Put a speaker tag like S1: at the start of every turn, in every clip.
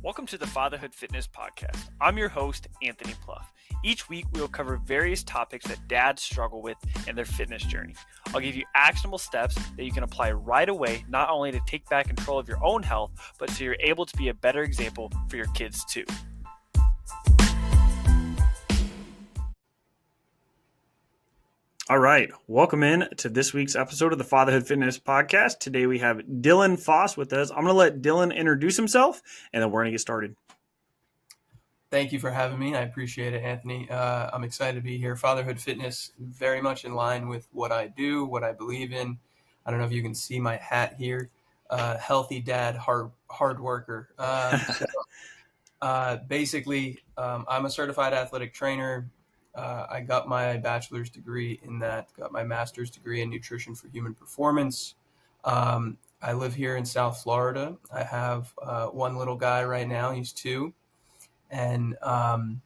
S1: Welcome to the Fatherhood Fitness Podcast. I'm your host, Anthony Pluff. Each week, we will cover various topics that dads struggle with in their fitness journey. I'll give you actionable steps that you can apply right away, not only to take back control of your own health, but so you're able to be a better example for your kids too. All right, welcome in to this week's episode of the Fatherhood Fitness Podcast. Today we have Dillan Foss with us. I'm going to let Dillan introduce himself, and then we're going to get started.
S2: Thank you for having me. I appreciate it, Anthony. I'm excited to be here. Fatherhood Fitness, very much in line with what I do, what I believe in. I don't know if you can see my hat here. Healthy dad, hard worker. Basically, I'm a certified athletic trainer. I got my bachelor's degree in that, got my master's degree in nutrition for human performance. I live here in South Florida. I have one little guy right now. He's 2. And I'm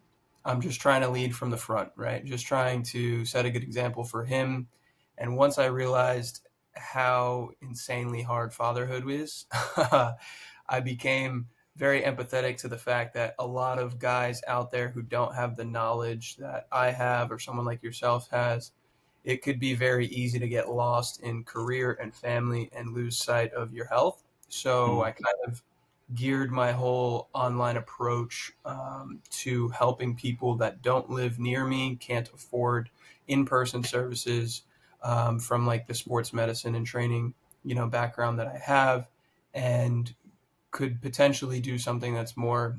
S2: just trying to lead from the front, right? Just trying to set a good example for him. And once I realized how insanely hard fatherhood is, I became very empathetic to the fact that a lot of guys out there who don't have the knowledge that I have or someone like yourself has, it could be very easy to get lost in career and family and lose sight of your health. So I kind of geared my whole online approach to helping people that don't live near me, can't afford in-person services, from like the sports medicine and training, background that I have, and could potentially do something that's more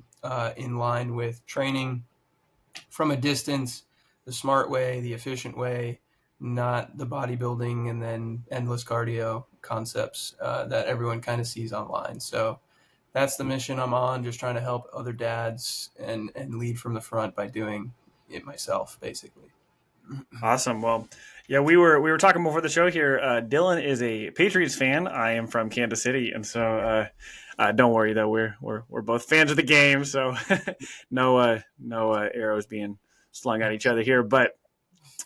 S2: in line with training from a distance, the smart way, the efficient way, not the bodybuilding and then endless cardio concepts that everyone kind of sees online. So that's the mission I'm on, just trying to help other dads and lead from the front by doing it myself, basically.
S1: Awesome. Well, yeah, we were talking before the show here. Dillan is a Patriots fan. I am from Kansas City, and so don't worry though, we're both fans of the game, so no arrows being slung at each other here. But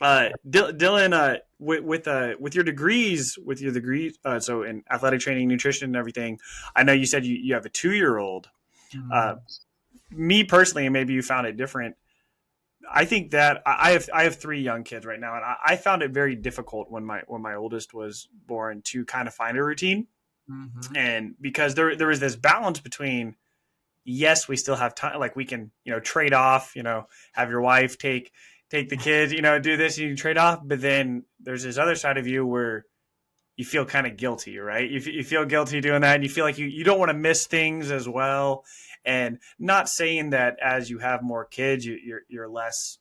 S1: Dillan, with your degrees, so in athletic training, nutrition, and everything, I know you said you have a 2-year-old. Me personally, and maybe you found it different. I think that I have 3 young kids right now, and I found it very difficult when my oldest was born to kind of find a routine, and because there was this balance between, yes, we still have time, like we can trade off, have your wife take the kids, do this, you can trade off, but then there's this other side of you where you feel kind of guilty, right? You feel guilty doing that, and you feel like you don't want to miss things as well. And not saying that as you have more kids, you're less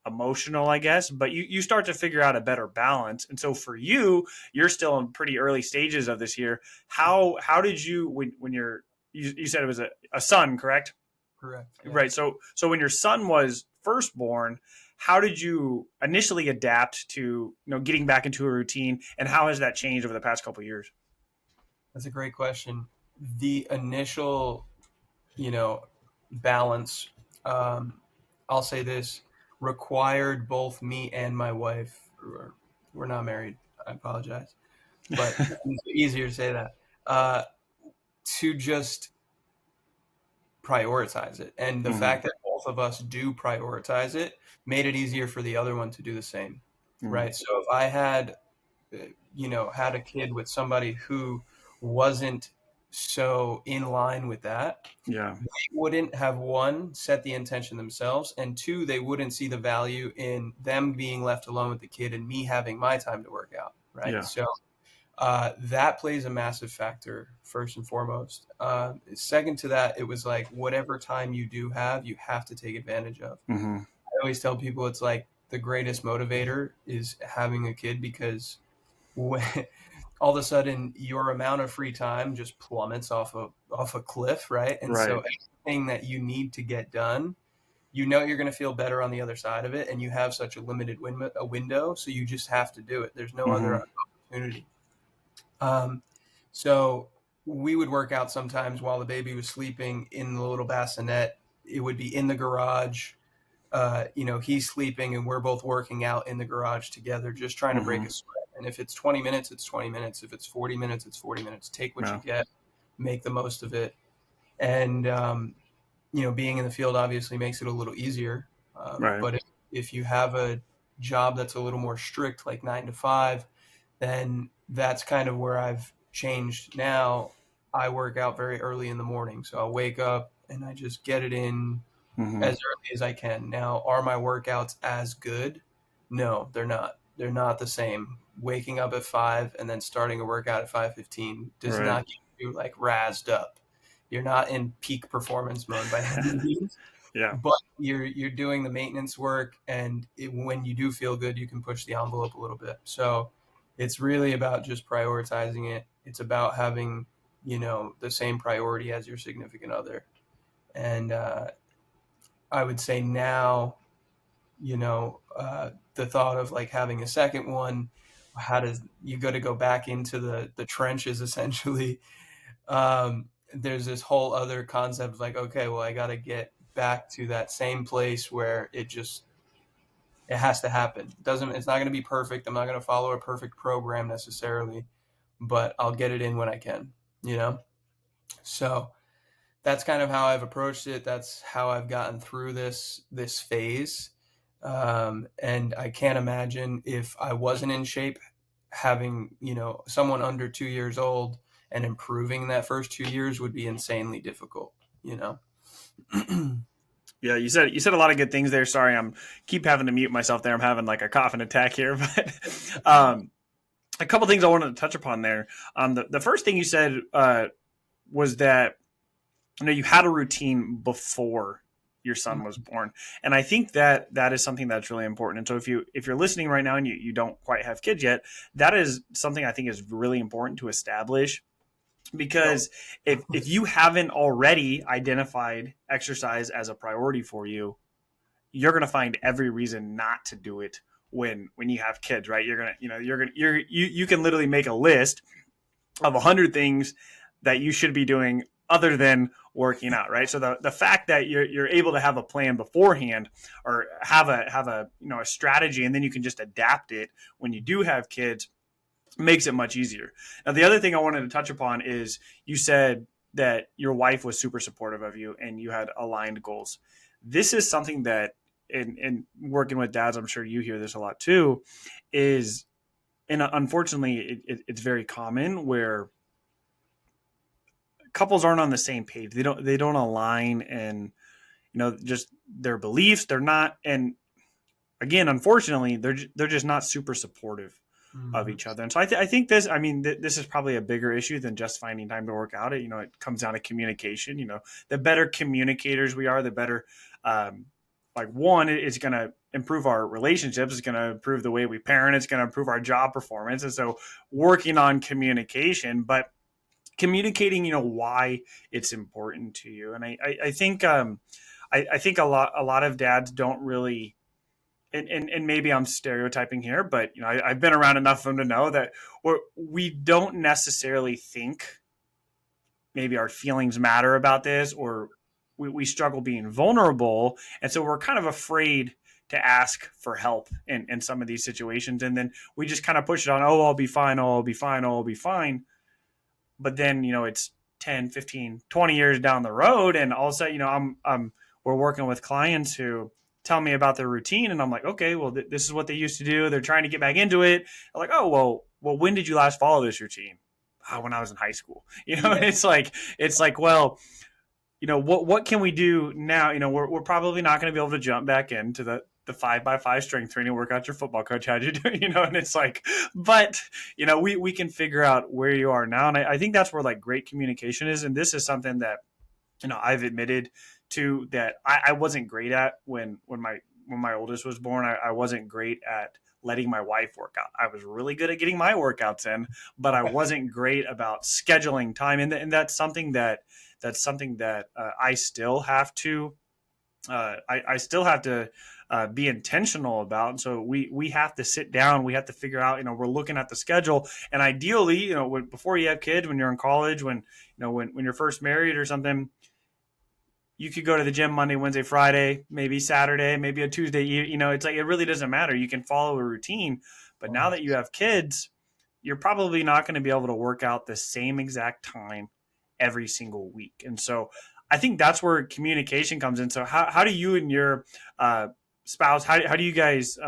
S1: emotional, I guess, but you start to figure out a better balance. And so for you're still in pretty early stages of this here. How did you, when you said it was a son, correct?
S2: Correct.
S1: Yeah. Right. So when your son was first born, how did you initially adapt to getting back into a routine, and how has that changed over the past couple of years?
S2: That's a great question. The initial balance, I'll say this, required both me and my wife, we're not married, I apologize, but it's easier to say that, to just prioritize it. And the fact that both of us do prioritize it made it easier for the other one to do the same, right? So if I had a kid with somebody who wasn't so in line with that,
S1: yeah,
S2: they wouldn't have, 1, set the intention themselves, and 2, they wouldn't see the value in them being left alone with the kid and me having my time to work out, right?
S1: Yeah.
S2: So that plays a massive factor, first and foremost. Second to that, it was like whatever time you do have, you have to take advantage of. I always tell people it's like the greatest motivator is having a kid, because when all of a sudden your amount of free time just plummets off a cliff, right? And so anything that you need to get done, you're going to feel better on the other side of it, and you have such a limited window, so you just have to do it. There's no other opportunity. So we would work out sometimes while the baby was sleeping in the little bassinet. It would be in the garage. He's sleeping and we're both working out in the garage together, just trying to break a sweat. And if it's 20 minutes, it's 20 minutes. If it's 40 minutes, it's 40 minutes. Take what you get, make the most of it. And being in the field obviously makes it a little easier.
S1: Right.
S2: But if you have a job that's a little more strict, like 9 to 5, then that's kind of where I've changed now. I work out very early in the morning. So I'll wake up and I just get it in
S1: Hmm.
S2: as early as I can. Now, are my workouts as good? No, they're not. They're not the same. Waking up at 5 and then starting a workout at 5:15 does
S1: Right.
S2: not get you like razzed up. You're not in peak performance mode by any means,
S1: Yeah.
S2: but you're doing the maintenance work, and when you do feel good, you can push the envelope a little bit. So it's really about just prioritizing it. It's about having the same priority as your significant other, and I would say now, the thought of like having a second one, how does you got to go back into the trenches essentially. There's this whole other concept of like, okay, well, I got to get back to that same place where it has to happen. It's not going to be perfect. I'm not going to follow a perfect program necessarily, but I'll get it in when I can, you know? So that's kind of how I've approached it. That's how I've gotten through this phase. And I can't imagine if I wasn't in shape, having someone under 2 years old and improving that first 2 years would be insanely difficult. You know.
S1: Yeah, you said a lot of good things there. Sorry, I'm keep having to mute myself there. I'm having like a coughing attack here, but a couple things I wanted to touch upon there. The first thing you said was that you had a routine before your son was born, and I think that that is something that's really important. And so if you're listening right now and you don't quite have kids yet, that is something I think is really important to establish,
S2: Yep.
S1: because if you haven't already identified exercise as a priority for you, you're going to find every reason not to do it when you have kids, right? You're going to you can literally make a list of 100 things that you should be doing other than working out, right? So the fact that you're able to have a plan beforehand, or have a a strategy, and then you can just adapt it when you do have kids, makes it much easier. Now, the other thing I wanted to touch upon is you said that your wife was super supportive of you and you had aligned goals. This is something that, in working with dads, I'm sure you hear this a lot too, is, and unfortunately, it's very common where couples aren't on the same page. They don't align, and just their beliefs. They're not, and again, unfortunately, they're just not super supportive of
S2: Mhm.
S1: each other. And so I think this, I mean, this is probably a bigger issue than just finding time to work out. It comes down to communication. The better communicators we are, the better, like, one, it's going to improve our relationships. It's going to improve the way we parent. It's going to improve our job performance. And so working on communication, but communicating, why it's important to you. And I think, I think a lot of dads don't really, and maybe I'm stereotyping here, but I've been around enough of them to know that we don't necessarily think maybe our feelings matter about this, or we struggle being vulnerable, and so we're kind of afraid to ask for help in some of these situations, and then we just kind of push it on. Oh, I'll be fine. Oh, I'll be fine. Oh, I'll be fine. But then it's 10, 15, 20 years down the road, and all of a sudden we're working with clients who tell me about their routine, and I'm like, okay, well, this is what they used to do. They're trying to get back into it. I'm like, oh, well, when did you last follow this routine? Oh, when I was in high school.
S2: Yeah.
S1: It's like, well, what can we do now? We're probably not going to be able to jump back into the 5x5 strength training workout your football coach had you do. And it's like, but we can figure out where you are now. And I think that's where, like, great communication is. And this is something that I've admitted to, that I wasn't great at when my oldest was born. I wasn't great at letting my wife work out. I was really good at getting my workouts in, but I wasn't great about scheduling time. And that's something that I still have to I still have to be intentional about. And so we have to sit down. We have to figure out. We're looking at the schedule, and ideally, before you have kids, when you're in college, when you're first married or something, you could go to the gym Monday, Wednesday, Friday, maybe Saturday, maybe a Tuesday. It's like, it really doesn't matter. You can follow a routine. But now that you have kids, you're probably not going to be able to work out the same exact time every single week. And so I think that's where communication comes in. So how do you and your uh, spouse, how do you guys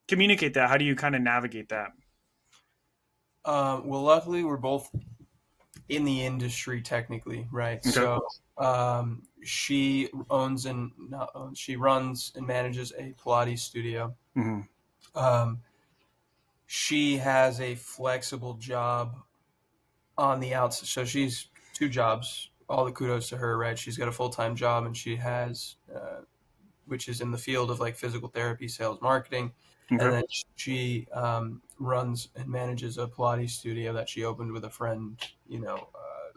S1: communicate that? How do you kind of navigate that?
S2: Well, luckily, we're both in the industry technically, right?
S1: Okay.
S2: So she owns and not owns, she runs and manages a Pilates studio.
S1: Mm-hmm.
S2: Um, she has a flexible job on the outside, so she's two jobs. All the kudos to her, right? She's got a full time job, and she has, which is in the field of like physical therapy, sales, marketing, and
S1: Okay.
S2: then she runs and manages a Pilates studio that she opened with a friend,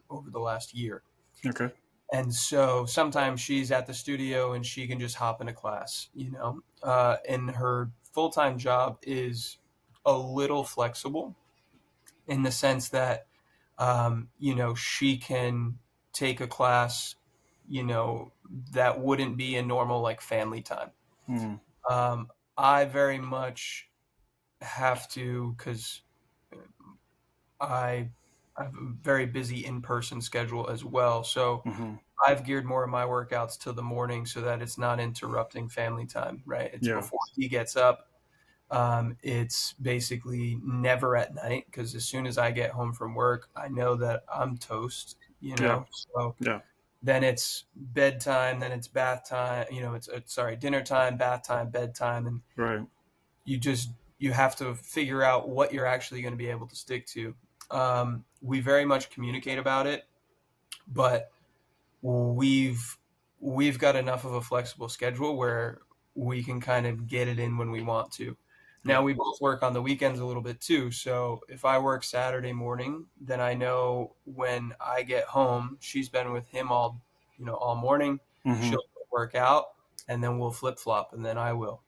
S2: over the last year.
S1: Okay.
S2: And so sometimes she's at the studio and she can just hop in a class, and her full time job is a little flexible in the sense that, she can take a class, that wouldn't be a normal like family time.
S1: Mm-hmm.
S2: Um, I very much have to, because I have a very busy in person schedule as well. So
S1: Mm-hmm.
S2: I've geared more of my workouts to the morning so that it's not interrupting family time, right? It's
S1: Yeah.
S2: before he gets up. It's basically never at night because as soon as I get home from work, I know that I'm toast,
S1: Yeah.
S2: So
S1: Yeah.
S2: then it's bedtime, then it's bath time, it's sorry, dinner time, bath time, bedtime, and
S1: Right.
S2: you just you have to figure out what you're actually going to be able to stick to. We very much communicate about it, but we've we've got enough of a flexible schedule where we can kind of get it in when we want to. Now
S1: Yeah.
S2: we both work on the weekends a little bit too. So if I work Saturday morning, then I know when I get home, she's been with him all morning.
S1: Mm-hmm.
S2: She'll work out and then we'll flip flop and then I will.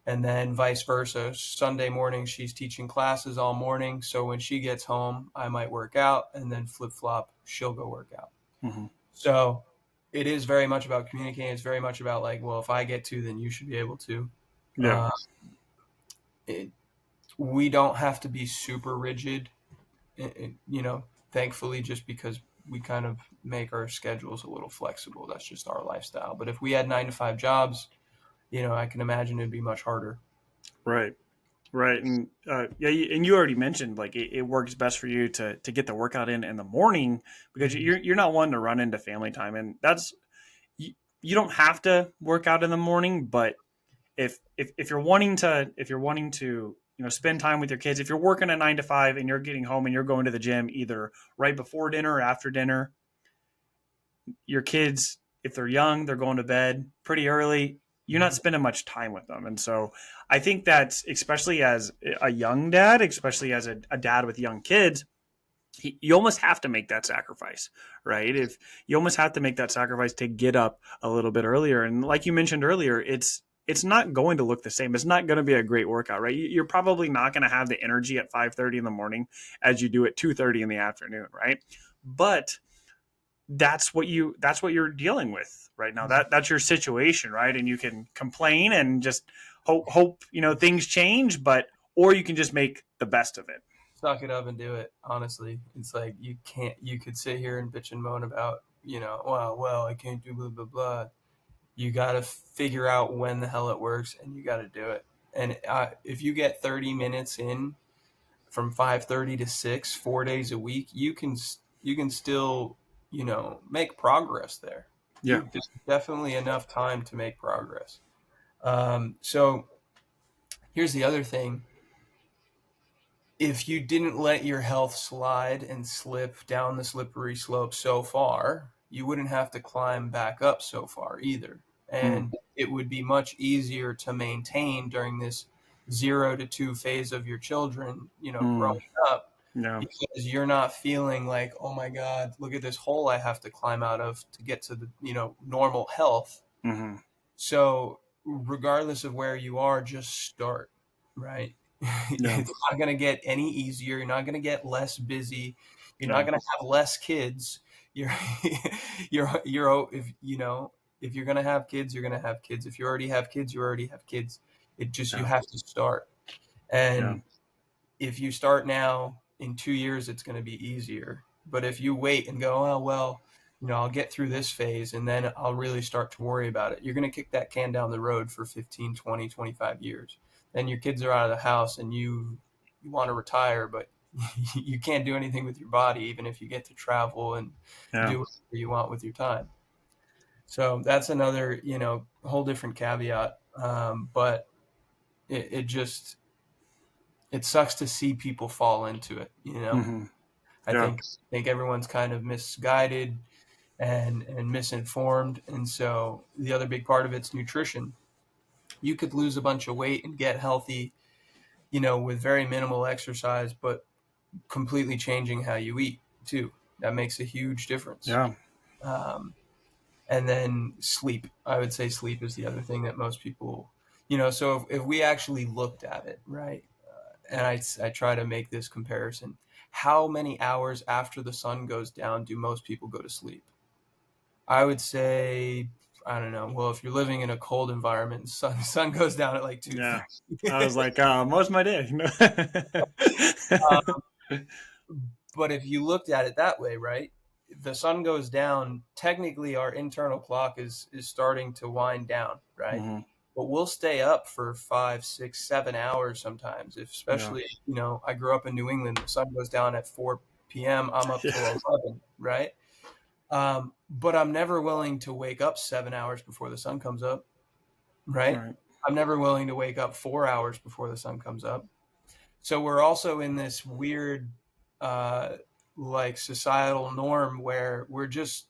S2: And then vice versa. Sunday morning, she's teaching classes all morning. So when she gets home, I might work out and then flip flop, she'll go work out.
S1: Mm-hmm.
S2: So it is very much about communicating. It's very much about like, well, if I get to, then you should be able to.
S1: Yeah.
S2: Uh, it, we don't have to be super rigid, thankfully, just because we kind of make our schedules a little flexible. That's just our lifestyle. But if we had 9 to 5 jobs, I can imagine it'd be much harder.
S1: Right. Right. And yeah, and you already mentioned like it works best for you to get the workout in the morning because
S2: Mhm.
S1: you're not one to run into family time, and that's you don't have to work out in the morning, but if you're wanting to spend time with your kids, if you're working a 9 to 5 and you're getting home and you're going to the gym either right before dinner or after dinner, your kids, if they're young, they're going to bed pretty early. You're not spending much time with them. And so I think that, especially as a young dad, especially as a dad with young kids, you almost have to make that sacrifice, right? If you almost have to make that sacrifice to get up a little bit earlier. And like you mentioned earlier, it's not going to look the same. It's not going to be a great workout, right? You're probably not going to have the energy at 5:30 in the morning as you do at 2:30 in the afternoon, right? But that's what you're dealing with right now. That's your situation, right? And you can complain and just hope things change, but or you can just make the best of it.
S2: Suck it up and do it. Honestly, it's like you can't. You could sit here and bitch and moan about, well, I can't do blah blah blah. You got to figure out when the hell it works, and you got to do it. And if you get 30 minutes in from 5:30 to 6, 4 days a week, you can still make progress there.
S1: Yeah.
S2: There's definitely enough time to make progress. So here's the other thing: if you didn't let your health slide and slip down the slippery slope so far, you wouldn't have to climb back up so far either.
S1: Mm,
S2: And it would be much easier to maintain during this 0 to 2 phase of your children,
S1: mm,
S2: growing up,
S1: yeah.
S2: because you're not feeling like, oh my God, look at this hole I have to climb out of to get to the, normal health.
S1: Hmm.
S2: So regardless of where you are, just start, right?
S1: Yeah.
S2: It's not going to get any easier. You're not going to get less busy. You're not
S1: Yeah.
S2: going to have less kids. You're, if you're going to have kids, you're going to have kids. If you already have kids, you already have kids. You
S1: Yeah.
S2: have to start.
S1: Yeah.
S2: And if you start now, in 2 years, it's going to be easier. But if you wait and go, oh, well, I'll get through this phase and then I'll really start to worry about it. You're going to kick that can down the road for 15, 20, 25 years. Then your kids are out of the house and you want to retire, but you can't do anything with your body, even if you get to travel and
S1: Yeah.
S2: do whatever you want with your time. So that's another, whole different caveat. But it just, it sucks to see people fall into it.
S1: Hmm.
S2: I
S1: Yeah.
S2: think everyone's kind of misguided and misinformed. And so the other big part of it's nutrition. You could lose a bunch of weight and get healthy, with very minimal exercise, but completely changing how you eat too. That makes a huge difference.
S1: Yeah.
S2: Um, and then sleep. I would say sleep is the other thing that most people, so if we actually looked at it, right? And I try to make this comparison. How many hours after the sun goes down do most people go to sleep? I would say, I don't know. Well, if you're living in a cold environment, sun goes down at like
S1: Yeah.
S2: 2:30.
S1: I was like, most of my day.
S2: um, but if you looked at it that way, right? The sun goes down. Technically, our internal clock is starting to wind down, right?
S1: Hmm.
S2: But we'll stay up for 5, 6, 7 hours sometimes. If
S1: Yeah.
S2: especially, I grew up in New England. The sun goes down at 4 p.m. I'm up till
S1: Yeah.
S2: 11, right? But I'm never willing to wake up 7 hours before the sun comes up, right?
S1: Right.
S2: I'm never willing to wake up 4 hours before the sun comes up. So we're also in this weird, uh, like societal norm where we're just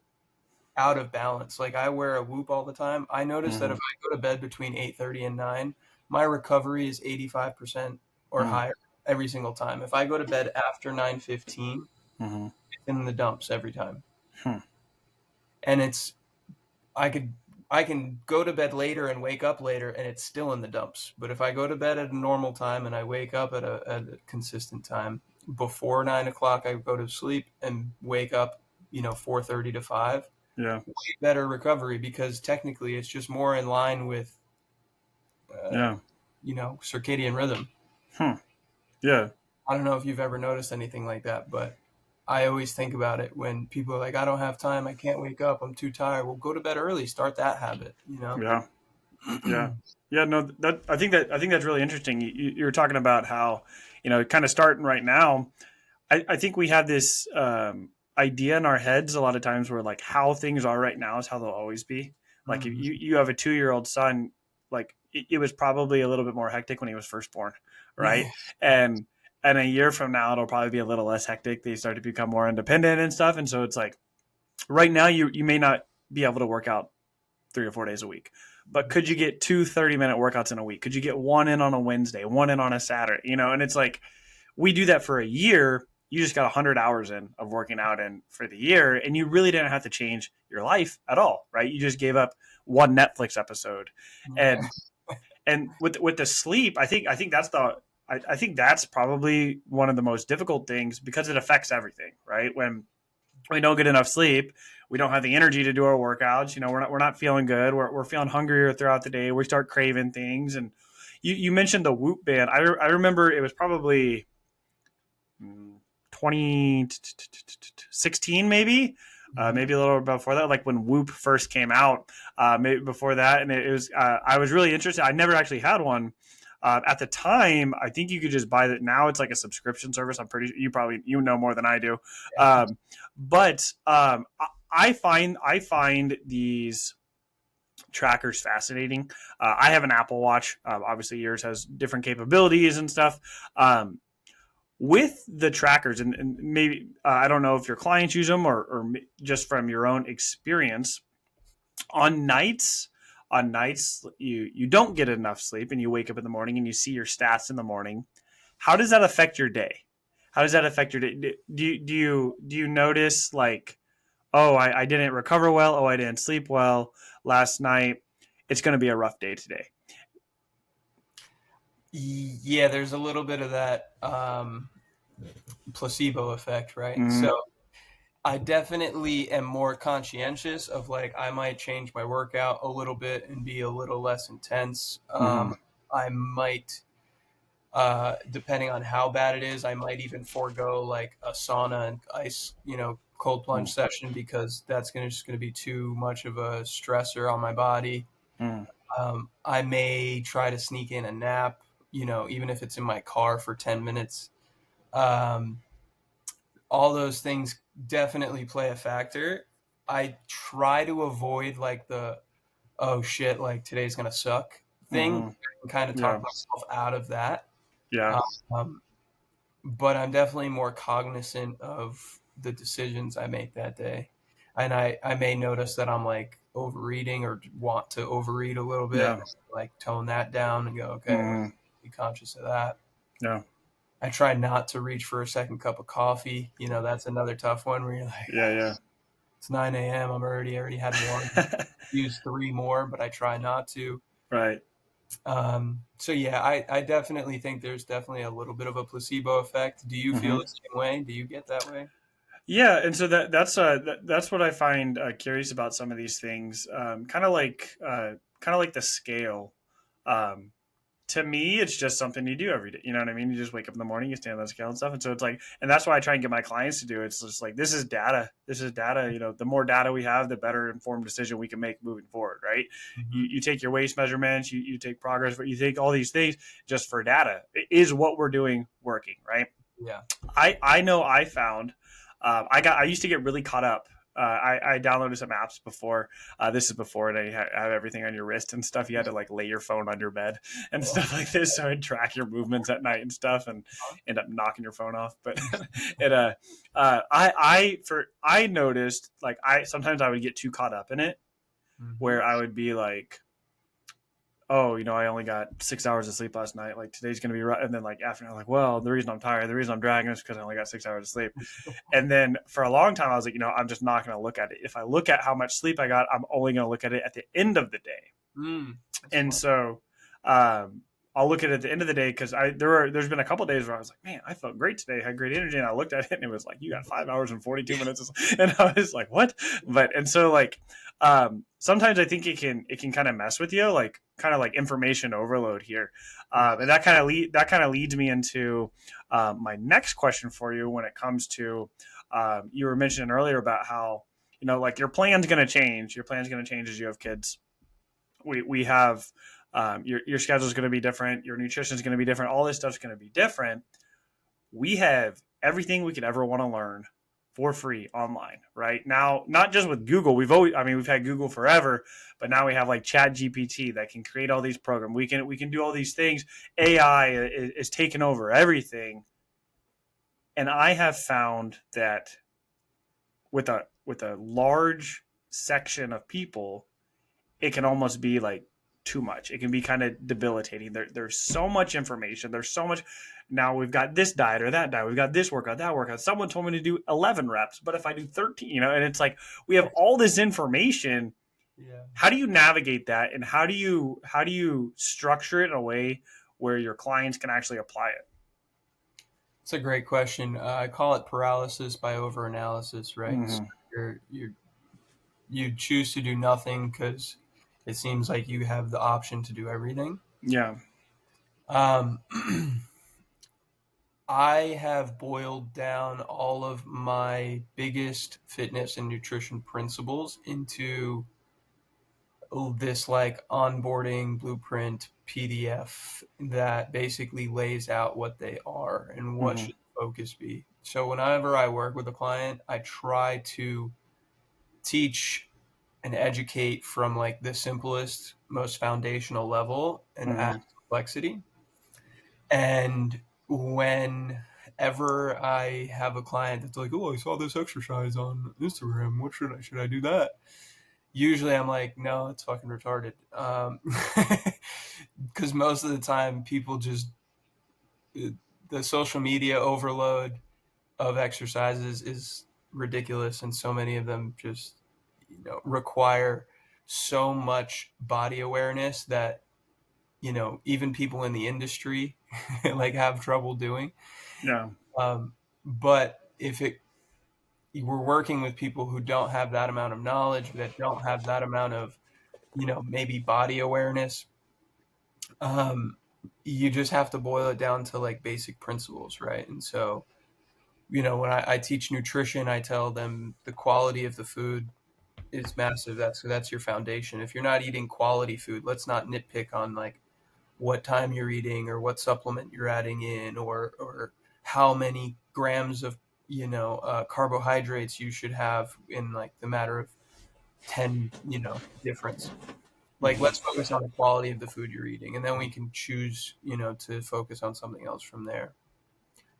S2: out of balance. Like I wear a Whoop all the time. I notice that
S1: Hmm.
S2: if I go to bed between 8:30 and 9, my recovery is 85% or
S1: Hmm.
S2: higher every single time. If I go to bed after 9:15,
S1: Hmm.
S2: it's in the dumps every time.
S1: Hmm.
S2: And I could I can go to bed later and wake up later and it's still in the dumps. But if I go to bed at a normal time and I wake up at a consistent time before 9 o'clock, I go to sleep and wake up, 4:30 to 5.
S1: Yeah.
S2: Way better recovery because technically it's just more in line with uh,
S1: Yeah.
S2: circadian rhythm.
S1: Hmm. Yeah.
S2: I don't know if you've ever noticed anything like that, but I always think about it when people are like, I don't have time, I can't wake up, I'm too tired. Well, go to bed early, start that habit.
S1: Yeah. Yeah. Yeah. No, I think that's really interesting. You were talking about how, kind of starting right now. I think we have this idea in our heads a lot of times where like how things are right now is how they'll always be. Like if
S2: Mhm.
S1: you have a 2 year old son, like it was probably a little bit more hectic when he was first born, right? And a year from now it'll probably be a little less hectic. They start to become more independent and stuff, and so it's like right now you may not be able to work out 3 or 4 days a week. But could you get 2 30-minute workouts in a week? Could you get one in on a Wednesday, one in on a Saturday? And it's like we do that for a year. You just got 100 hours in of working out in for the year, and you really didn't have to change your life at all, right? You just gave up one Netflix episode,
S2: Yeah.
S1: and with the sleep, I think that's I think that's probably one of the most difficult things because it affects everything, right? When we don't get enough sleep, we don't have the energy to do our workouts. We're not feeling good. We're feeling hungrier throughout the day. We start craving things. And you mentioned the Whoop band. I remember it was probably 2016, maybe a little before that, like when Whoop first came out, maybe before that. And it was I was really interested. I never actually had one. At the time, I think you could just buy it. Now it's like a subscription service. I'm pretty. You know more than I do. But I find these trackers fascinating. I have an Apple Watch. Obviously, yours has different capabilities and stuff. With the trackers, and maybe I don't know if your clients use them or just from your own experience on nights. On nights you don't get enough sleep and you wake up in the morning and you see your stats in the morning. How does that affect your day? How does that affect your day? Do you notice like, oh, I didn't recover well. Oh, I didn't sleep well last night. It's going to be a rough day today.
S2: Yeah, there's a little bit of that placebo effect, right?
S1: Mm-hmm.
S2: So I definitely am more conscientious of like I might change my workout a little bit and be a little less intense.
S1: Mm-hmm.
S2: I might Depending on how bad it is, I might even forego like a sauna and ice, cold
S1: Mm,
S2: plunge session because that's just gonna be too much of a stressor on my body.
S1: mm,
S2: I may try to sneak in a nap, even if it's in my car for 10 minutes. Um, all those things definitely play a factor. I try to avoid like the oh shit, like today's gonna suck thing,
S1: mhm.
S2: and kind of talk
S1: Yeah.
S2: myself out of that.
S1: Yeah.
S2: Um, but I'm definitely more cognizant of the decisions I make that day. And I may notice that I'm like overeating or want to overeat a little bit,
S1: Yeah.
S2: like tone that down and go, okay, let's
S1: Mhm.
S2: be conscious of that.
S1: Yeah.
S2: I try not to reach for a second cup of coffee. That's another tough one where you're like,
S1: Yeah.
S2: it's 9 a.m. Already had one,
S1: Yeah.
S2: use three more, but I try not to.
S1: Right.
S2: So yeah, I definitely think there's definitely a little bit of a placebo effect. Do you feel
S1: Mhm.
S2: the same way? Do you get that way?
S1: Yeah, and so that's what I find curious about some of these things. Kind of like the scale. Um, to me, it's just something you do every day. You know what I mean? You just wake up in the morning, you stand on the scale and stuff. And so it's like, and that's why I try and get my clients to do it. It's just like, this is data. This is data. You know, the more data we have, the better informed decision we can make moving forward, right?
S2: Hmm.
S1: You take your waist measurements, you take progress, but you take all these things just for data. Is what we're doing working, right?
S2: Yeah.
S1: I know I found I used to get really caught up. I downloaded some apps before. This is before they have everything on your wrist and stuff. You had to like lay your phone on your bed and
S2: Oh,
S1: stuff like this, so it'd track your movements at night and stuff, and
S2: huh?
S1: end up knocking your phone off. But it I noticed like I sometimes I would get too caught up in it
S2: Hmm.
S1: where I would be like, oh, I only got 6 hours of sleep last night. Like today's gonna be right. And then like after, I'm like, well, the reason I'm tired, the reason I'm dragging is because I only got 6 hours of sleep. And then for a long time, I was like, I'm just not gonna look at it. If I look at how much sleep I got, I'm only gonna look at it at the end of the day.
S2: That's
S1: And
S2: smart.
S1: so, um, I'll look at it at the end of the day because there's been a couple of days where I was like, man, I felt great today, had great energy, and I looked at it and it was like, you got 5 hours and 42 minutes, and I was like, what? But and so like, sometimes I think it can kind of mess with you, like kind of like information overload here, and
S2: Yes.
S1: that kind of leads me into my next question for you when it comes to you were mentioning earlier about how like your plan's going to change. Your plan's going to change as you have kids. We have your schedule is going to be different, your nutrition is going to be different, all this stuff's going to be different. We have everything we could ever want to learn for free online right now, not just with Google. We've had Google forever, but now we have like Chat GPT that can create all these programs. We can do all these things. AI is taking over everything. And I have found that with a large section of people, it can almost be like too much. It can be kind of debilitating. There's so much information. There's so much. Now we've got this diet or that diet. We've got this workout, that workout. Someone told me to do 11 reps, but if I do 13, and it's like we have all this information.
S2: Yeah.
S1: How do you navigate that, and how do you structure it in a way where your clients can actually apply it?
S2: It's a great question. I call it paralysis by overanalysis, right? So
S1: Mm-hmm.
S2: you choose to do nothing because it seems like you have the option to do everything.
S1: Yeah.
S2: Um, I have boiled down all of my biggest fitness and nutrition principles into this like onboarding blueprint PDF that basically lays out what they are and what
S1: Mm-hmm.
S2: should the focus be. So whenever I work with a client, I try to teach and educate from like the simplest, most foundational level and add
S1: Mm-hmm.
S2: complexity. And whenever I have a client that's like, "Oh, I saw this exercise on Instagram. What should I do that?" Usually, I'm like, "No, it's fucking retarded." Because most of the time, people just the social media overload of exercises is ridiculous, and so many of them just require so much body awareness that even people in the industry like have trouble doing.
S1: Yeah.
S2: But if it we're working with people who don't have that amount of knowledge, that don't have that amount of maybe body awareness, you just have to boil it down to like basic principles, right? And so, when I teach nutrition, I tell them the quality of the food is massive. That's your foundation. If you're not eating quality food, let's not nitpick on like what time you're eating or what supplement you're adding in, or how many grams of carbohydrates you should have in like the matter of 10 difference. Like, let's
S1: Mm-hmm.
S2: focus on the quality of the food you're eating, and then we can choose to focus on something else from there.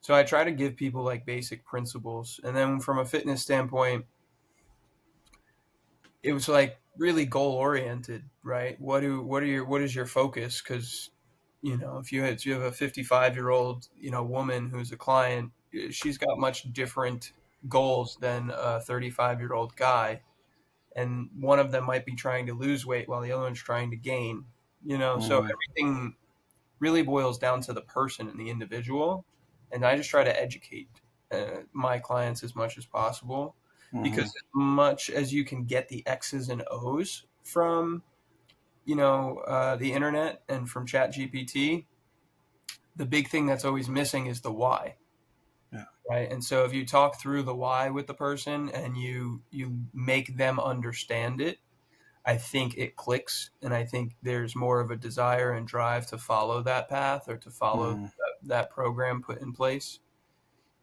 S2: So I try to give people like basic principles, and then from a fitness standpoint, it was like really goal oriented, right? What is your focus? Because if you have a 55-year-old woman who's a client, she's got much different goals than a 35-year-old guy, and one of them might be trying to lose weight while the other one's trying to gain. So
S1: Mm-hmm.
S2: everything really boils down to the person and the individual, and I just try to educate my clients as much as possible, because
S1: Mm-hmm.
S2: as much as you can get the X's and O's from the internet and from Chat GPT, the big thing that's always missing is the why,
S1: Yeah.
S2: right? And so if you talk through the why with the person and you make them understand it, I think it clicks, and I think there's more of a desire and drive to follow that path, or to follow
S1: Mm-hmm.
S2: that program put in place.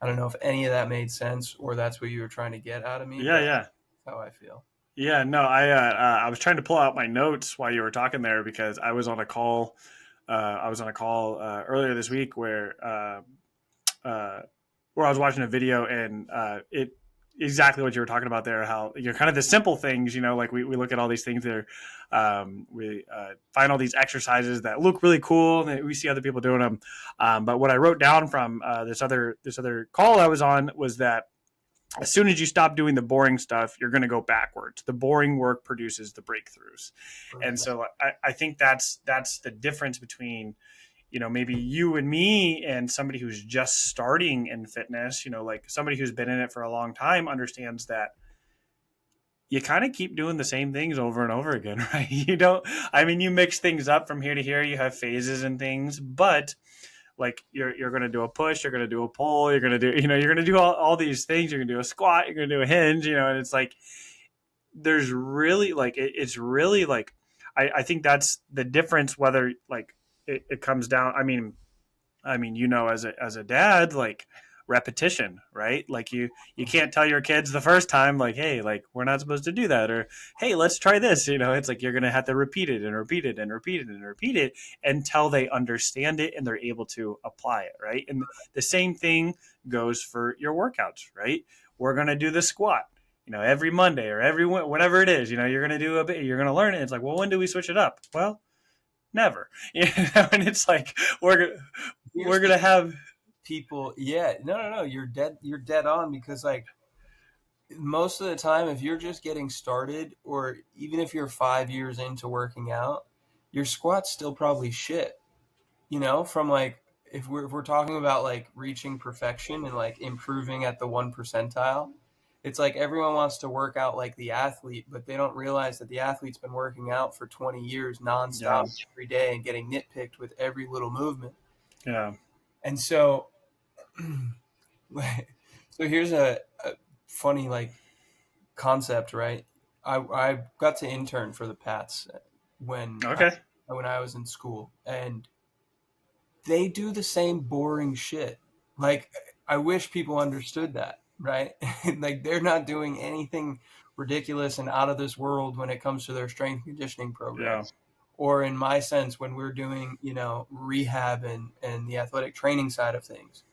S2: I don't know if any of that made sense, or that's what you were trying to get out of me,
S1: Yeah,
S2: but
S1: yeah.
S2: that's how I feel.
S1: Yeah, no, I was trying to pull out my notes while you were talking there because I was on a call. I was on a call earlier this week uh, where I was watching a video and it exactly what you were talking about there. How kind of the simple things, like we look at all these things there, we find all these exercises that look really cool and we see other people doing them. But what I wrote down from this other call I was on was that as soon as you stop doing the boring stuff, you're going to go backwards. The boring work produces the breakthroughs, and
S2: Perfect.
S1: so I think that's the difference between maybe you and me and somebody who's just starting in fitness. Like somebody who's been in it for a long time understands that you kind of keep doing the same things over and over again, right? You don't. I mean, you mix things up from here to here. You have phases and things, but like you're going to do a push, you're going to do a pull, you're going to do you're going to do all these things, you're going to do a squat, you're going to do a hinge, and it's like there's really like it's really like I think that's the difference whether like it comes down. I mean, as a dad, like repetition, right? Like you can't tell your kids the first time, like, hey, like we're not supposed to do that, or hey, let's try this. It's like you're gonna have to repeat it and repeat it and repeat it and repeat it until they understand it and they're able to apply it, right? And the same thing goes for your workouts, right? We're gonna do the squat. Every Monday or whatever it is, you're gonna do a bit. You're gonna learn it. It's like, well, when do we switch it up? Well, never. And it's like we're
S2: Here's the
S1: gonna have.
S2: people. Yeah, no, no, no. You're dead on, because like most of the time, if you're just getting started, or even if you're 5 years into working out, your squat's still probably shit. From like, if we're talking about like reaching perfection and like improving at the 1 percentile, it's like everyone wants to work out like the athlete, but they don't realize that the athlete's been working out for 20 years
S1: Yeah,
S2: nonstop every day and getting nitpicked with every little movement.
S1: yeah.
S2: And so, so here's a funny like concept, right? I got to intern for the Pats when I,
S1: Okay.
S2: when I was in school, and they do the same boring shit. Like, I wish people understood that, right? Like, they're not doing anything ridiculous and out of this world when it comes to their strength conditioning program.
S1: Yeah.
S2: Or in my sense, when we're doing, rehab and the athletic training side of things,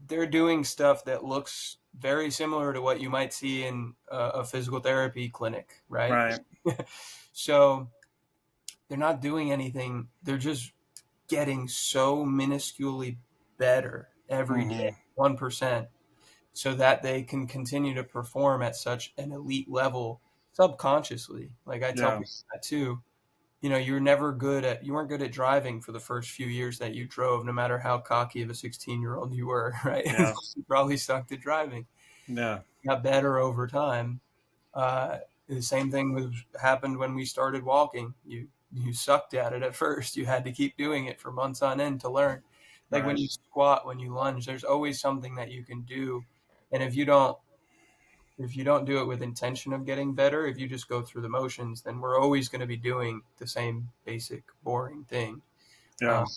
S2: they're doing stuff that looks very similar to what you might see in a physical therapy clinic, right?
S1: Right.
S2: So they're not doing anything. They're just getting so minusculely better every day,
S1: Mm-hmm.
S2: 1%, so that they can continue to perform at such an elite level subconsciously. Like, I tell
S1: Yeah.
S2: people that too. You weren't good at driving for the first few years that you drove, no matter how cocky of a 16-year-old you were, right?
S1: Yeah.
S2: You probably sucked at driving.
S1: Yeah.
S2: You got better over time. The same thing happened when we started walking. you sucked at it at first. You had to keep doing it for months on end to learn. Like when
S1: Right.
S2: you squat, when you lunge, there's always something that you can do. And if you don't do it with intention of getting better, if you just go through the motions, then we're always going to be doing the same basic boring thing.
S1: Yeah.
S2: Um,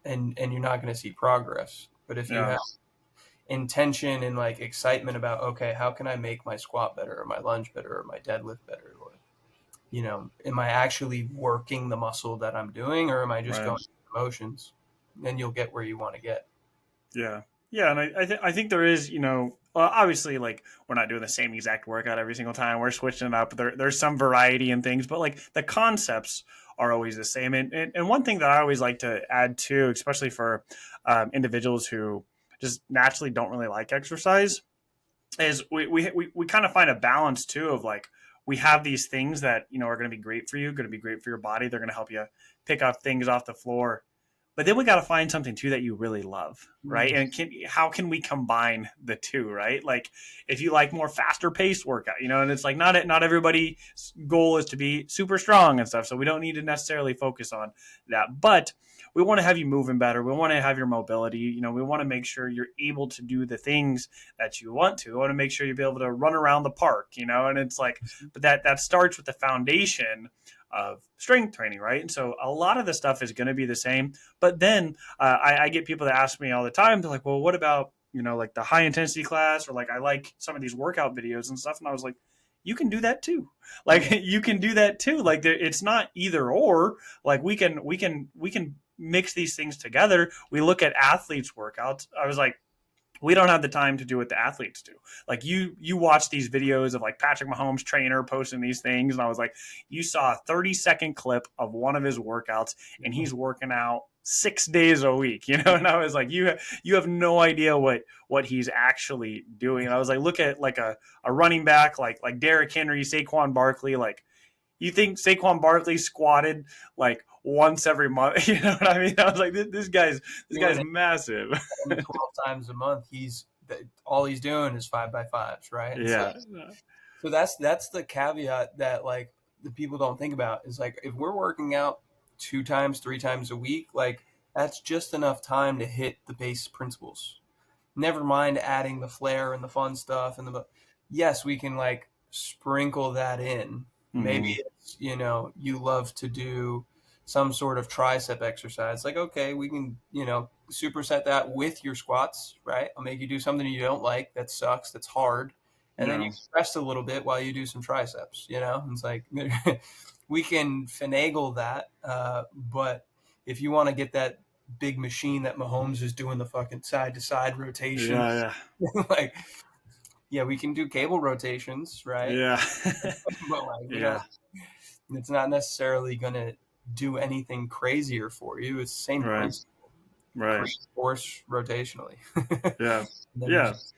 S2: and you're not going to see progress. But if you
S1: Yeah.
S2: have intention and like excitement about, okay, how can I make my squat better or my lunge better or my deadlift better, or am I actually working the muscle that I'm doing, or am I just
S1: Right.
S2: going through the motions? Then you'll get where you want to get.
S1: Yeah. Yeah. And I think there is, obviously, like, we're not doing the same exact workout every single time. We're switching it up. There's some variety in things, but like the concepts are always the same. And one thing that I always like to add to, especially for individuals who just naturally don't really like exercise, is we kind of find a balance too of like, we have these things that are going to be great for you, going to be great for your body. They're going to help you pick up things off the floor, but then we got to find something too that you really love, right?
S2: Mm.
S1: And how can we combine the two, right? Like, if you like more faster paced workout, and it's like not everybody's goal is to be super strong and stuff, so we don't need to necessarily focus on that, but we want to have you moving better. We want to have your mobility. We want to make sure you're able to do the things that you want to. We want to make sure you'll be able to run around the park, and it's like, but that starts with the foundation of strength training, right? And so a lot of the stuff is going to be the same. But then I get people that ask me all the time, they're like, well, what about, like the high intensity class, or like, I like some of these workout videos and stuff. And I was like, you can do that too. Like,
S2: Yeah.
S1: you can do that too. Like, it's not either or. Like, we can mix these things together. We look at athletes' workouts. I was like, we don't have the time to do what the athletes do. Like, you watch these videos of like Patrick Mahomes trainer posting these things, and I was like, you saw a 30-second clip of one of his workouts, and he's working out 6 days a week, and I was like, you have no idea what he's actually doing. And I was like, look at like a running back like Derrick Henry, Saquon Barkley. Like, you think Saquon Barkley squatted like once every month? You know what I mean? I was like, this guy's
S2: Doing it
S1: massive.
S2: 12 times a month. All he's doing is 5x5s, right? It's like,
S1: Yeah.
S2: so that's the caveat that like the people don't think about is like if we're working out 2 times, 3 times a week, like that's just enough time to hit the base principles. Never mind adding the flair and the fun stuff and the yes, we can like sprinkle that in. Maybe
S1: Mm-hmm.
S2: it's you love to do some sort of tricep exercise. Like okay, we can superset that with your squats, right? I'll make you do something you don't like that sucks, that's hard, and then you
S1: Yeah.
S2: can rest a little bit while you do some triceps. It's like we can finagle that, but if you want to get that big machine that Mahomes is doing the fucking side to side rotations.
S1: Yeah.
S2: Like, yeah, we can do cable rotations, right?
S1: Yeah.
S2: But like, we don't.
S1: Yeah.
S2: It's not necessarily gonna do anything crazier for you. It's the same
S1: Right.
S2: principle.
S1: Right.
S2: Create force rotationally.
S1: Yeah.
S2: Then you
S1: Yeah.
S2: just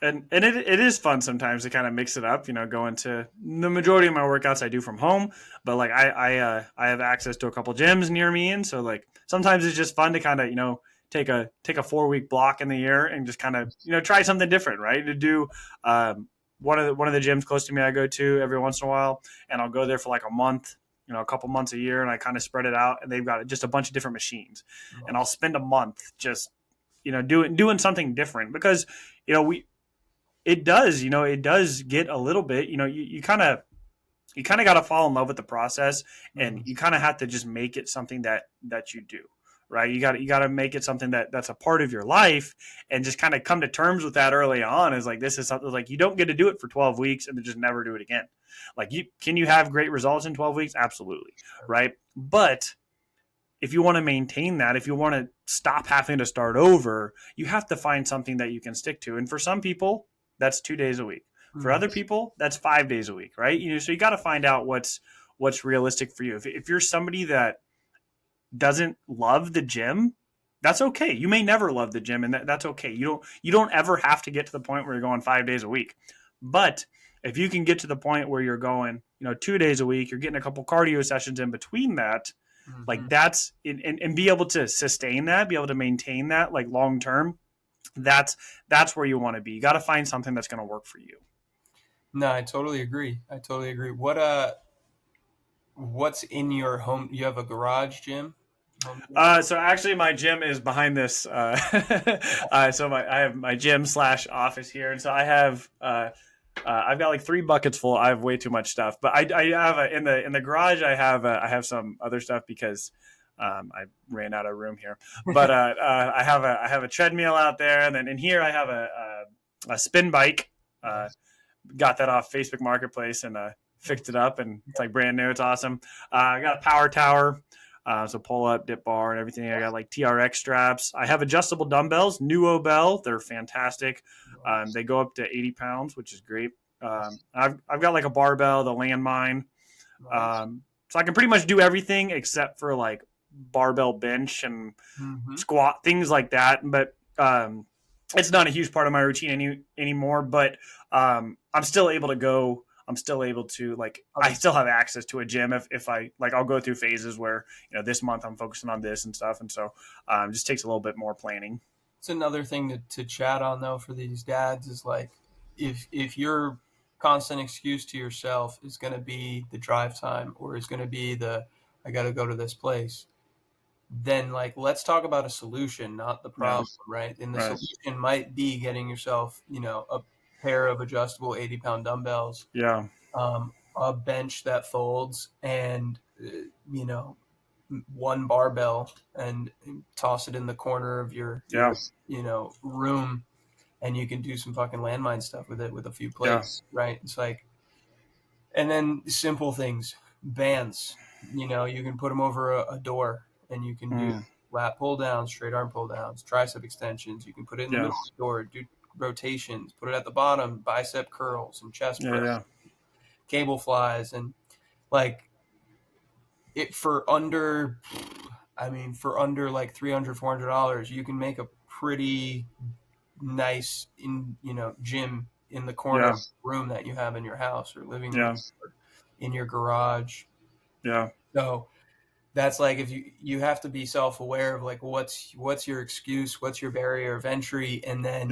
S1: And it is fun sometimes to kind of mix it up, going to the majority of my workouts I do from home, but like I have access to a couple gyms near me, and so like sometimes it's just fun to kind of take a 4 week block in the year and just kind of try something different, right? To do one of the gyms close to me I go to every once in a while, and I'll go there for like a month, a couple months a year, and I kind of spread it out, and they've got just a bunch of different machines, and I'll
S2: nice.
S1: spend a month just doing something different, because we it does get a little bit, you kind of got to fall in love with the process, and
S2: Mhm.
S1: you kind of have to just make it something that you do, right? You got to make it something that's a part of your life, and just kind of come to terms with that early on, is like, this is something like, you don't get to do it for 12 weeks and then just never do it again. Like, you have great results in 12 weeks? Absolutely. Right. But if you want to maintain that, if you want to stop having to start over, you have to find something that you can stick to. And for some people, that's 2 days a week. For
S2: Mhm.
S1: other people, that's 5 days a week, right? So you got to find out what's realistic for you. If you're somebody that doesn't love the gym, that's okay. You may never love the gym, and that's okay. You don't ever have to get to the point where you're going 5 days a week. But if you can get to the point where you're going, 2 days a week, you're getting a couple cardio sessions in between that, like,
S2: Mhm.
S1: that's and be able to sustain that, be able to maintain that like long term. That's where you want to be. You got to find something that's going to work for you.
S2: No, I totally agree. I totally agree. What's in your home? You have a garage gym? Home gym?
S1: So actually, my gym is behind this. So I have my gym slash office here, and so I've got like 3 buckets full. I have way too much stuff, but I have in the garage. I have some other stuff because I ran out of room here. But I have a treadmill out there, and then in here I have a spin bike.
S2: Nice.
S1: Got that off Facebook Marketplace and fixed it up, and it's like brand new. It's awesome. I got a power tower. So pull up, dip bar, and everything. I got like TRX straps. I have adjustable dumbbells, Nuo Bell. They're fantastic.
S2: Nice.
S1: They go up to 80 pounds, which is great. I've got like a barbell, the landmine.
S2: Nice.
S1: So I can pretty much do everything except for like barbell bench and
S2: Mm-hmm.
S1: squat, things like that. But it's not a huge part of my routine anymore. But I'm still able to go. I'm still able to like. I still have access to a gym if I like. I'll go through phases where this month I'm focusing on this and stuff, and so it just takes a little bit more planning.
S2: It's another thing to chat on though for these dads is like if your constant excuse to yourself is going to be the drive time or is going to be the I got to go to this place, then like let's talk about a solution, not the
S1: Yeah,
S2: problem, right? And the
S1: right.
S2: solution might be getting yourself, a pair of adjustable 80-pound dumbbells,
S1: Yeah,
S2: a bench that folds, and you know one barbell, and toss it in the corner of your
S1: yeah,
S2: room, and you can do some fucking landmine stuff with it with a few
S1: yeah,
S2: plates, right? It's like, and then simple things, bands, you can put them over a door, and you can do
S1: mm,
S2: lat pull downs, straight arm pull downs, tricep extensions. You can put it in the
S1: yeah,
S2: middle of the door, do rotations, put it at the bottom, bicep curls and chest
S1: yeah,
S2: press,
S1: yeah,
S2: cable flies, and like it for under, for under like 300, $400, you can make a pretty nice gym in the corner
S1: yeah,
S2: of the room that you have in your house or living room
S1: yeah,
S2: or in your garage.
S1: yeah,
S2: So that's like if you have to be self-aware of like what's your excuse, what's your barrier of entry, and then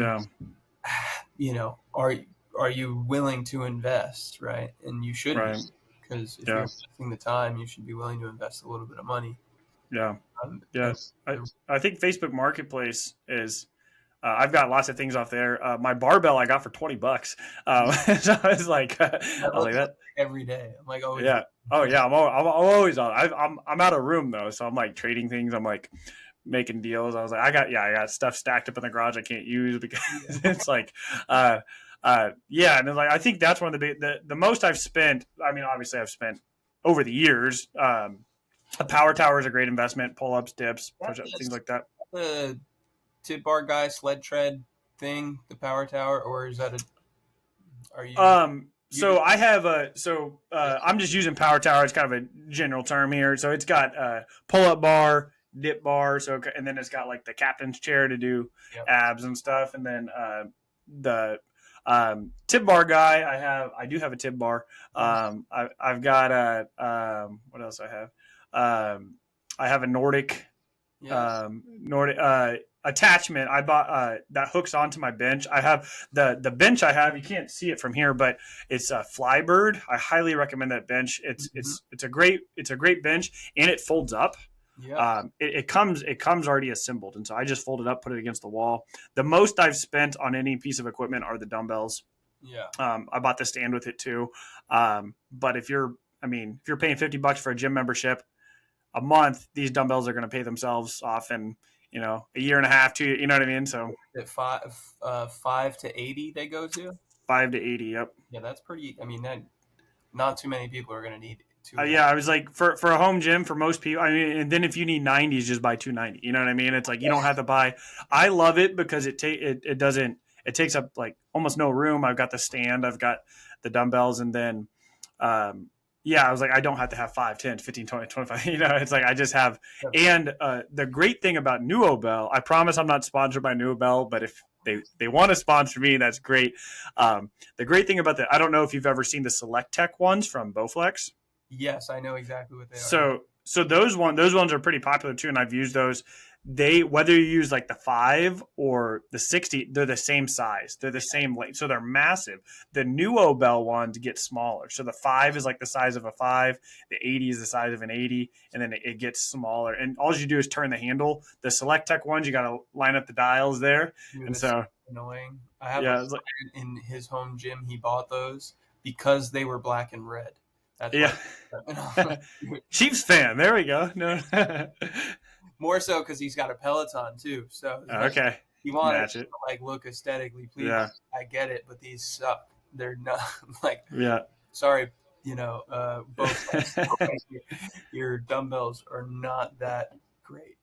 S1: yeah,
S2: are you willing to invest, right? And you should be,
S1: right.
S2: because if you're
S1: Yeah,
S2: investing the time, you should be willing to invest a little bit of money.
S1: yeah, yeah.
S2: And
S1: I think Facebook Marketplace is. I've got lots of things off there. My barbell I got for $20. So I
S2: that
S1: was like
S2: looks like
S1: that.
S2: every day. I'm like, oh, it's
S1: Yeah. Oh yeah. I'm always on. I'm out of room though, so I'm like trading things. I'm like making deals. I was like, I got stuff stacked up in the garage I can't use because it's like, yeah. And then, like I think that's one of the most I've spent. I mean, obviously I've spent over the years. A power tower is a great investment. Pull ups, dips,
S2: that
S1: push ups, things
S2: is
S1: like that.
S2: the tip bar guy sled tread thing, the power tower, or is that a are you
S1: So
S2: just
S1: I have I'm just using power tower. It's kind of a general term here. So it's got pull up bar, dip bar. So and then it's got like the captain's chair to do
S2: yeah.
S1: abs and stuff. And then the tip bar guy. I do have a tip bar. I've got a what else I have. I have a
S2: Yes.
S1: Nordic attachment. I bought that hooks onto my bench. I have the bench I have. You can't see it from here, but it's a Flybird. I highly recommend that bench.
S2: Mm-hmm.
S1: It's a great bench, and it folds up.
S2: Yep.
S1: It comes already assembled, and so I just fold it up, put it against the wall. The most I've spent on any piece of equipment are the dumbbells.
S2: Yeah.
S1: I bought the stand with it too. But if you're paying $50 for a gym membership a month, these dumbbells are going to pay themselves off in a year and a half, 2 years. You know what I mean? So
S2: At 5 to 80 they go to.
S1: 5 to 80. Yep.
S2: Yeah, that's pretty. I mean, that not too many people are going to need two of them.
S1: Yeah, I was like for a home gym for most people. I mean, and then if you need 90s, just buy 290. You know what I mean? It's like you don't have to buy. I love it because it doesn't it takes up like almost no room. I've got the stand, I've got the dumbbells, and then yeah, I was like, I don't have to have 5, 10, 15, 20, 25. It's like I just have. And the great thing about Nuobel, I promise I'm not sponsored by Nuobel, but if they want to sponsor me, that's great. The great thing about I don't know if you've ever seen the Select Tech ones from Bowflex.
S2: Yes, I know exactly what they are.
S1: So those ones are pretty popular too, and I've used those. whether you use like the 5 or the 60, they're the same size. They're the same length. So they're massive. The Nuo Bell ones get smaller. So the 5 is like the size of a 5, the 80 is the size of an 80, and then it gets smaller. And all you do is turn the handle. The Select Tech ones, you got to line up the dials there.
S2: Dude,
S1: And
S2: it's so
S1: so,
S2: annoying. I have a
S1: yeah, it's like,
S2: friend in his home gym. He bought those because they were black and red. That's why.
S1: yeah.
S2: And I'm like, dude,
S1: Chiefs fan. There we go. No.
S2: more so because he's got a Peloton too. So it's like
S1: Okay.
S2: he wanted
S1: Match
S2: to
S1: it.
S2: like look aesthetically pleasing.
S1: Yeah.
S2: I get it, but these suck. They're not like
S1: Yeah.
S2: sorry, both your dumbbells are not that great.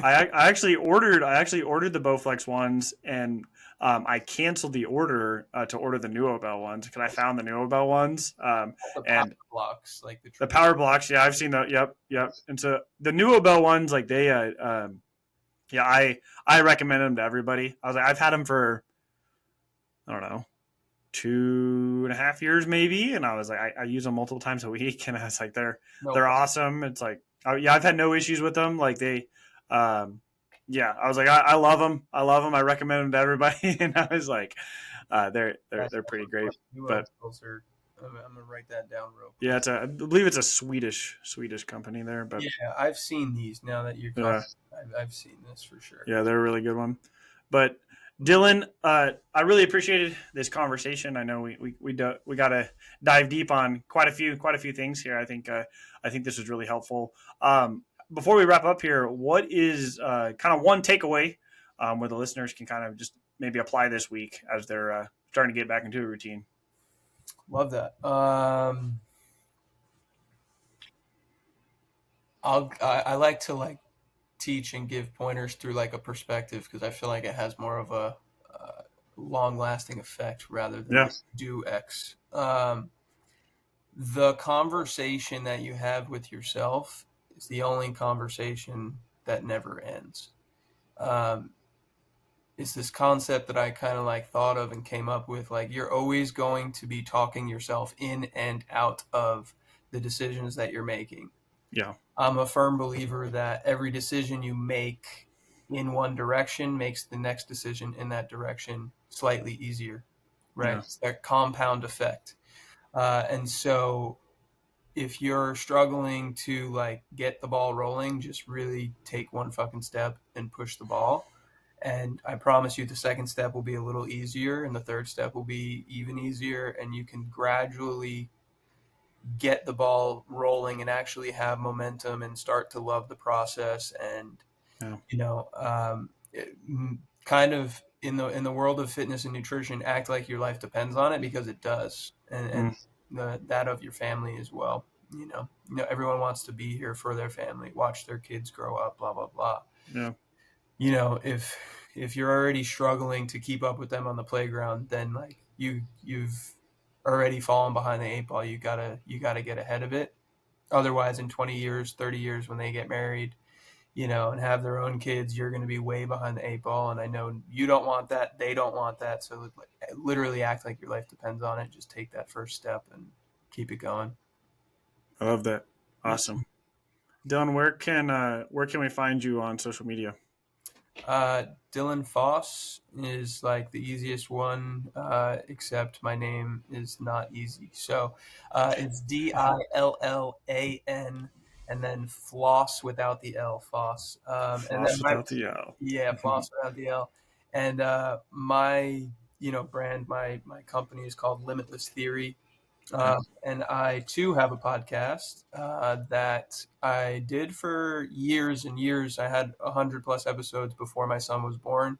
S1: I actually ordered the Bowflex ones, and I canceled the order to order the Nuobel ones because I found the Nuobel ones,
S2: The power
S1: and
S2: blocks, like the
S1: the
S2: traditional.
S1: Power Blocks. Yeah, I've seen that. Yep, yep. And so the Nuobel ones, like they, yeah, I recommend them to everybody. I was like, I've had them for I don't know 2.5 years maybe, and I was like, I use them multiple times a week, and I was like,
S2: No
S1: they're
S2: problem.
S1: awesome. It's like, oh, yeah, I've had no issues with them. Like they, yeah, I was like, I love them. I love them. I recommend them to everybody, and I was like,
S2: That's
S1: they're pretty great.
S2: awesome. New
S1: But
S2: Bells are. I'm gonna write that down real
S1: yeah,
S2: quick.
S1: I believe it's a Swedish company there, but
S2: Yeah, I've seen these. Now that you're talking,
S1: yeah,
S2: I've seen this for sure.
S1: yeah, they're a really good one. But Dillan, I really appreciated this conversation. I know we got to dive deep on quite a few things here. I think this was really helpful. Before we wrap up here, what is kind of one takeaway where the listeners can kind of just maybe apply this week as they're starting to get back into a routine?
S2: Love that. I like to like teach and give pointers through like a perspective because I feel like it has more of a long lasting effect rather than
S1: Yeah,
S2: like do X. The conversation that you have with yourself is the only conversation that never ends. Um, it's this concept that I kind of like thought of and came up with. Like, you're always going to be talking yourself in and out of the decisions that you're making.
S1: yeah,
S2: I'm a firm believer that every decision you make in one direction makes the next decision in that direction slightly easier, right?
S1: yeah,
S2: It's that compound effect. And so if you're struggling to like get the ball rolling, just really take one fucking step and push the ball. And I promise you, the second step will be a little easier, and the third step will be even easier. And you can gradually get the ball rolling and actually have momentum and start to love the process. And
S1: yeah,
S2: you know, kind of in the world of fitness and nutrition, act like your life depends on it because it does, and
S1: mm,
S2: that of your family as well. Everyone wants to be here for their family, watch their kids grow up, blah blah blah.
S1: yeah,
S2: If you're already struggling to keep up with them on the playground, then like you've already fallen behind the eight ball. You gotta get ahead of it. Otherwise, in 20 years, 30 years, when they get married, and have their own kids, you're going to be way behind the eight ball. And I know you don't want that. They don't want that. So literally act like your life depends on it. Just take that first step and keep it going.
S1: I love that. Awesome, Dylan. Where can we find you on social media?
S2: Dillan Foss is like the easiest one, except my name is not easy. So it's Dillan and then floss without the L, Foss. And then
S1: Floss without the L.
S2: yeah, floss without the L. And my brand, my company is called Limitless Theory.
S1: Okay.
S2: And I too have a podcast that I did for years and years. I had 100+ episodes before my son was born,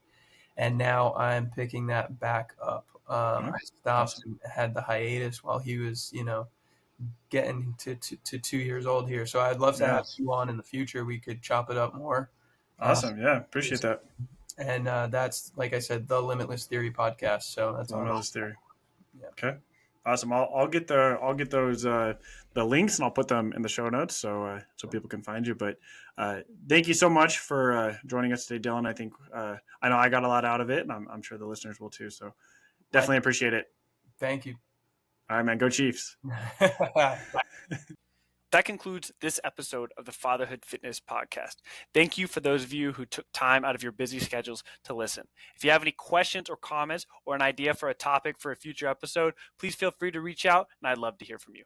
S2: and now I'm picking that back up.
S1: Oh,
S2: I stopped
S1: awesome.
S2: and had the hiatus while he was, getting to 2 years old here. So I'd love to
S1: Yeah.
S2: have you on in the future. We could chop it up more. Uh,
S1: Awesome. Yeah. Appreciate that.
S2: and that's, like I said, the Limitless Theory podcast. So that's on all.
S1: Limitless theory.
S2: Yeah.
S1: Okay. Awesome. I'll get those the links and I'll put them in the show notes so people can find you. But thank you so much for joining us today, Dylan. I think I know I got a lot out of it, and I'm sure the listeners will too. So definitely appreciate it.
S2: Thank you.
S1: All right, man. Go Chiefs. That concludes this episode of the Fatherhood Fitness Podcast. Thank you for those of you who took time out of your busy schedules to listen. If you have any questions or comments or an idea for a topic for a future episode, please feel free to reach out, and I'd love to hear from you.